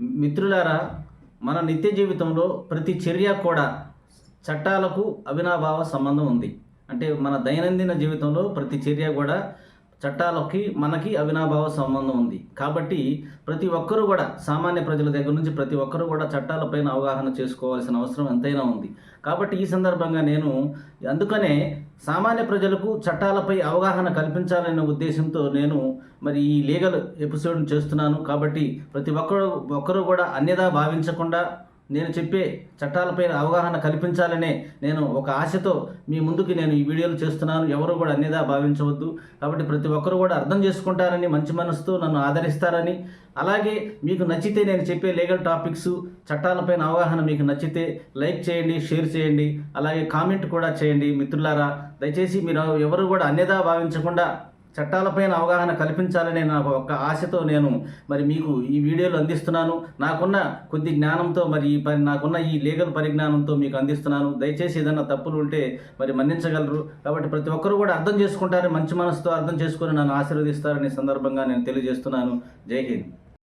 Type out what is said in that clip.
మిత్రులారా, మన నిత్య జీవితంలో ప్రతి చర్య కూడా చట్టాలకు అవినాభావ సంబంధం ఉంది. అంటే మన దైనందిన జీవితంలో ప్రతి చర్య కూడా చట్టాలకి మనకి అవినాభావ సంబంధం ఉంది. కాబట్టి ప్రతి ఒక్కరూ కూడా, సామాన్య ప్రజల దగ్గర నుంచి ప్రతి ఒక్కరూ కూడా చట్టాలపైన అవగాహన చేసుకోవాల్సిన అవసరం ఎంతైనా ఉంది. కాబట్టి ఈ సందర్భంగా నేను అందుకనే సామాన్య ప్రజలకు చట్టాలపై అవగాహన కల్పించాలనే ఉద్దేశంతో నేను మరి ఈ లీగల్ ఎపిసోడ్ని చేస్తున్నాను. కాబట్టి ప్రతి ఒక్కరూ కూడా అన్యదా భావించకుండా నేను చెప్పే చట్టాలపైన అవగాహన కల్పించాలనే నేను ఒక ఆశతో మీ ముందుకి నేను ఈ వీడియోలు చేస్తున్నాను. ఎవరు కూడా అన్యదా భావించవద్దు. కాబట్టి ప్రతి ఒక్కరు కూడా అర్థం చేసుకుంటారని, మంచి మనసుతో నన్ను ఆదరిస్తారని, అలాగే మీకు నచ్చితే నేను చెప్పే లీగల్ టాపిక్స్, చట్టాలపైన అవగాహన మీకు నచ్చితే లైక్ చేయండి, షేర్ చేయండి, అలాగే కామెంట్ కూడా చేయండి. మిత్రులారా, దయచేసి మీరు ఎవరు కూడా అన్యదా భావించకుండా చట్టాలపైన అవగాహన కల్పించాలనే నాకు ఒక ఆశతో నేను మరి మీకు ఈ వీడియోలు అందిస్తున్నాను. నాకున్న కొద్ది జ్ఞానంతో మరి నాకున్న ఈ లీగల్ పరిజ్ఞానంతో మీకు అందిస్తున్నాను. దయచేసి ఏదైనా తప్పులు ఉంటే మరి మన్నించగలరు. కాబట్టి ప్రతి ఒక్కరు కూడా అర్థం చేసుకుంటారని, మంచి మనసుతో అర్థం చేసుకొని నన్ను ఆశీర్వదిస్తారనే సందర్భంగా నేను తెలియజేస్తున్నాను. జై హింద్.